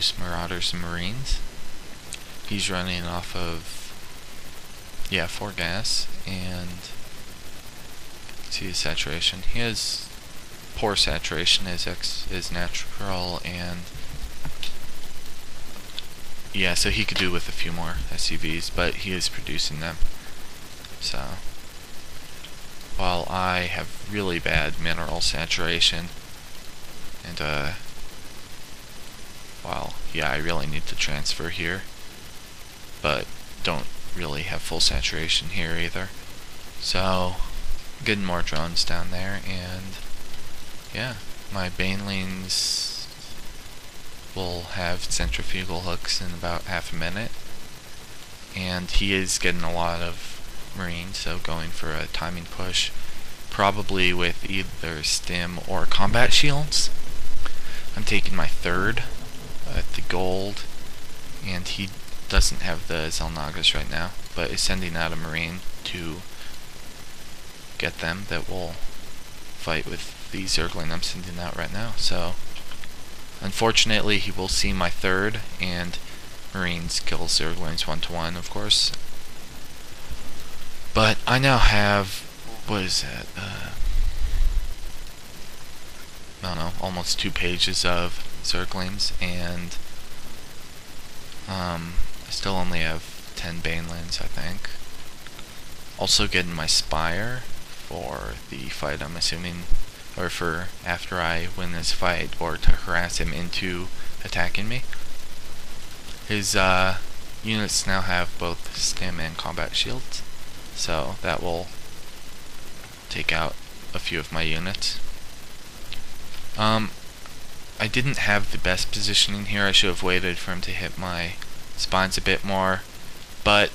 produce Marauders and Marines. He's running off of, 4 gas, and see his saturation. He has poor saturation, his X is natural, and yeah, so he could do with a few more SCVs, but he is producing them. So, while I have really bad mineral saturation, and I really need to transfer here, but don't really have full saturation here either. So, getting more drones down there, and yeah, my banelings will have centrifugal hooks in about half a minute, and he is getting a lot of Marines, so going for a timing push, probably with either stim or combat shields. I'm taking my third at the gold, and he doesn't have the Zelnagas right now, but is sending out a Marine to get them that will fight with the Zergling I'm sending out right now. So unfortunately he will see my third, and Marines kill Zerglings 1-to-1, of course. But I now have, what is that, I don't know, almost 2 pages of Zerglings, and I still only have 10 Banelings, I think. Also getting my Spire for the fight, I'm assuming, or for after I win this fight, or to harass him into attacking me. His units now have both stim and combat shields, so that will take out a few of my units. I didn't have the best positioning here. I should have waited for him to hit my spines a bit more, but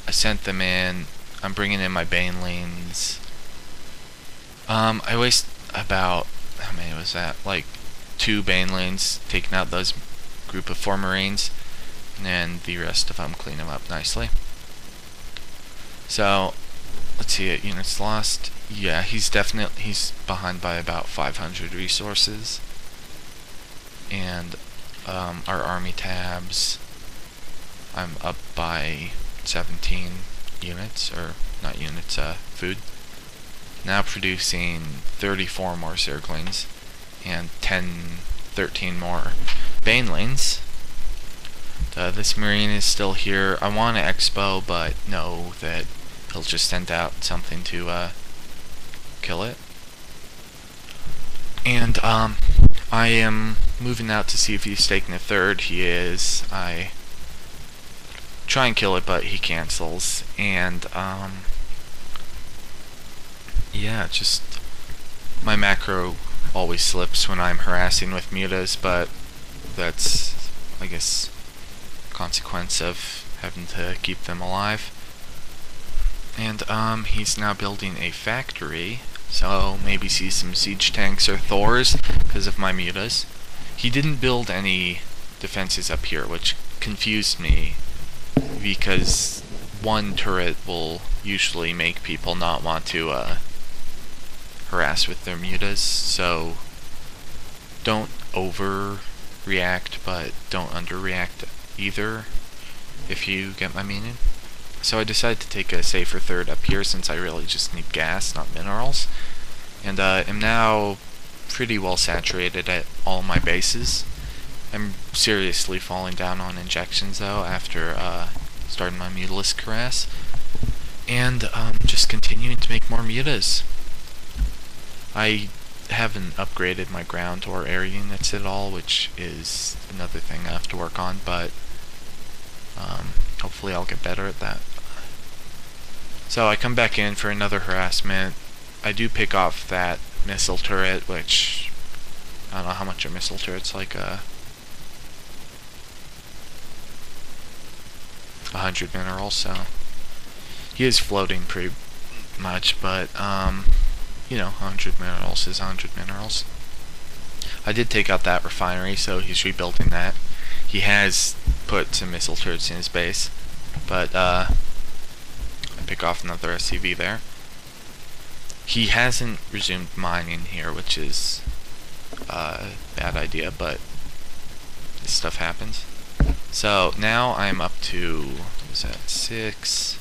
I sent them in. I'm bringing in my Banelings. I waste about, how many was that? Like 2 Banelings, taking out those group of 4 Marines, and then the rest of them clean them up nicely. So, let's see it, units lost. Yeah, he's behind by about 500 resources. And our army tabs, I'm up by 17 units, or not units, food. Now producing 34 more Zerglings and 13 more Banelings. This Marine is still here. I want to expo, but know that he'll just send out something to kill it. And I am moving out to see if he's taking a third. He is. I try and kill it, but he cancels. And yeah, just my macro always slips when I'm harassing with mutas, but that's, I guess, consequence of having to keep them alive. And he's now building a factory, so maybe see some siege tanks or Thors because of my mutas. He didn't build any defenses up here, which confused me, because one turret will usually make people not want to harass with their mutas, so don't overreact, but don't underreact either, if you get my meaning. So I decided to take a safer third up here, since I really just need gas, not minerals, and am now pretty well saturated at all my bases. I'm seriously falling down on injections though after starting my Mutalisk harass, and just continuing to make more mutas. I haven't upgraded my ground or air units at all, which is another thing I have to work on, but hopefully I'll get better at that. So I come back in for another harassment. I do pick off that missile turret, which I don't know how much a missile turret's like 100 minerals, so he is floating pretty much, but you know, 100 minerals is 100 minerals. I did take out that refinery, so he's rebuilding that. He has put some missile turrets in his base, but I pick off another SCV there. He hasn't resumed mining here, which is a bad idea, but this stuff happens. So now I'm up to, what was that, 6,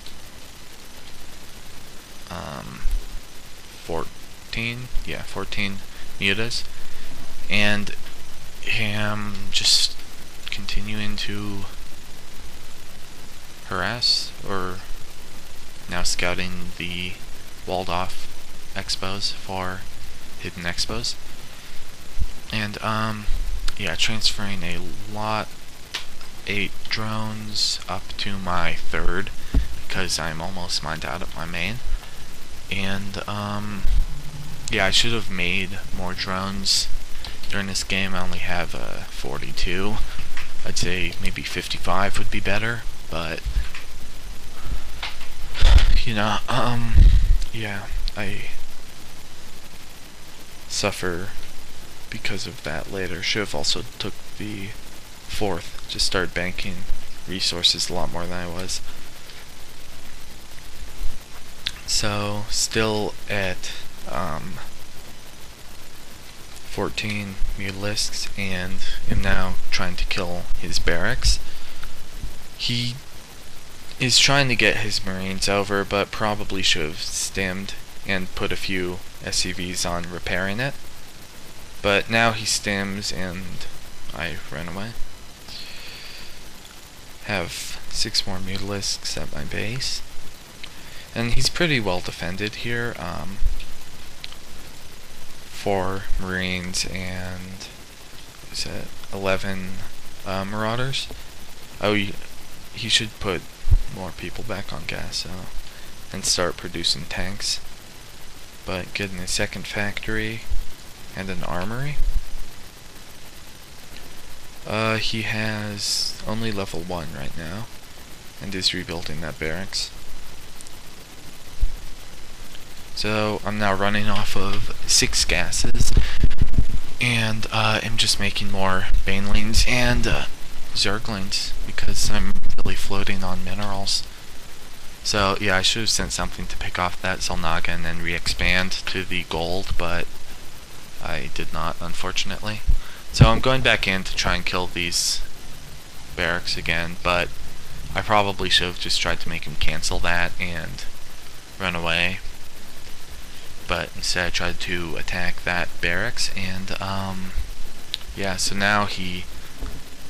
14, yeah, 14 mutas, and am just continuing to harass, or now scouting the walled off expos for hidden expos, and yeah, transferring a lot, 8 drones up to my 3rd, because I'm almost mined out of my main. And yeah, I should have made more drones during this game. I only have 42. I'd say maybe 55 would be better, but you know, yeah, I suffer because of that later. Should have also took the 4th, just started banking resources a lot more than I was. So still at 14 mutalisks, and am now trying to kill his barracks. He is trying to get his marines over, but probably should have stemmed and put a few SCVs on repairing it. But now he stems and I ran away. Have 6 more mutalisks at my base. And he's pretty well defended here. 4 marines and, what is it, 11 marauders. Oh, he should put more people back on gas, so, and start producing tanks. But getting a 2nd factory and an armory. He has only level 1 right now, and is rebuilding that barracks. So I'm now running off of 6 gases, and am just making more banelings and zerglings, because I'm really floating on minerals. So yeah, I should have sent something to pick off that Zelnaga and then re-expand to the gold, but I did not, unfortunately. So I'm going back in to try and kill these barracks again, but I probably should have just tried to make him cancel that and run away. But instead I tried to attack that barracks, and yeah, so now he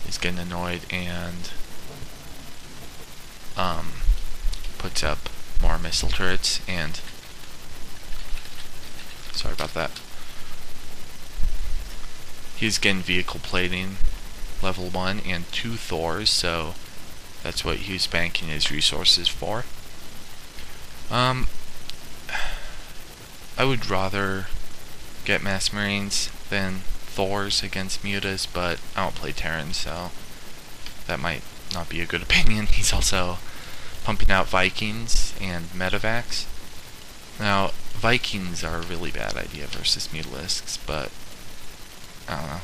is getting annoyed and puts up more missile turrets, and sorry about that. He's getting vehicle plating level 1 and 2 Thors, so that's what he's banking his resources for. I would rather get mass marines than Thors against mutas, but I don't play Terran, so that might not be a good opinion. He's also pumping out Vikings and medevacs. Now, Vikings are a really bad idea versus mutalisks, but I don't know.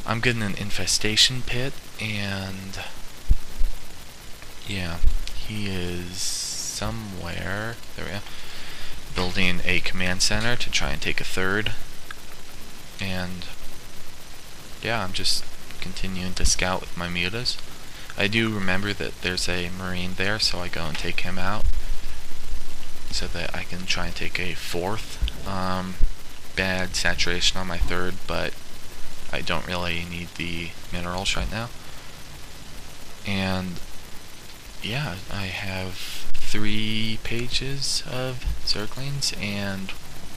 I'm getting an infestation pit, and yeah, he is somewhere. There we go. Building a command center to try and take a 3rd, and yeah, I'm just continuing to scout with my mutas. I do remember that there's a marine there, so I go and take him out so that I can try and take a 4th. Bad saturation on my 3rd, but I don't really need the minerals right now. And yeah, I have 3 pages of zerglings and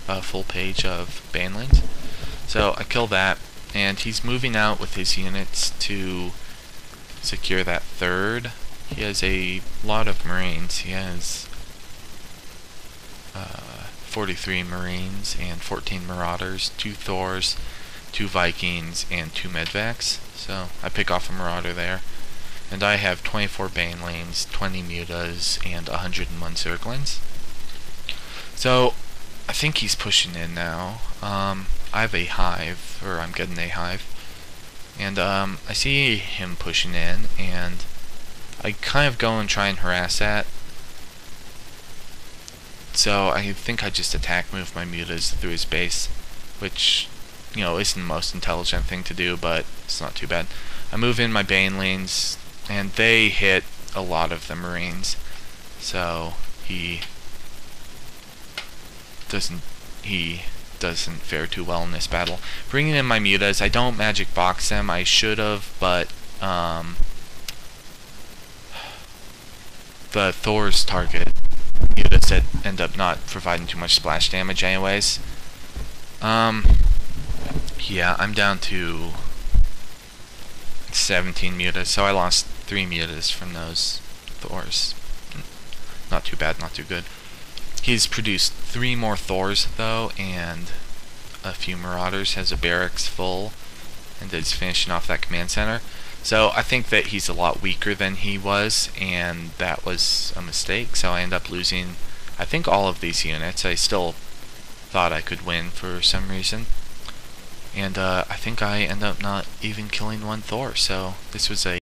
a full page of banelings. So I kill that, and he's moving out with his units to secure that 3rd. He has a lot of marines. He has 43 marines and 14 marauders, 2 Thors, 2 Vikings, and 2 medvacs. So I pick off a marauder there. And I have 24 banelings, 20 mutas, and 101 zerglings. So I think he's pushing in now. I have a hive, or I'm getting a hive. And I see him pushing in, and I kind of go and try and harass that. So I think I just attack move my mutas through his base, which isn't the most intelligent thing to do, but it's not too bad. I move in my banelings, and they hit a lot of the Marines, so he doesn't fare too well in this battle. Bringing in my mutas, I don't magic box them. I should have, but the Thor's target mutas that end up not providing too much splash damage anyways. Yeah, I'm down to 17 mutas, so I lost 3 mutas from those Thors. Not too bad, not too good. He's produced 3 more Thors though, and a few Marauders, has a barracks full, and is finishing off that command center. So I think that he's a lot weaker than he was, and that was a mistake, so I end up losing, I think, all of these units. I still thought I could win for some reason. And I think I end up not even killing 1 Thor, so this was a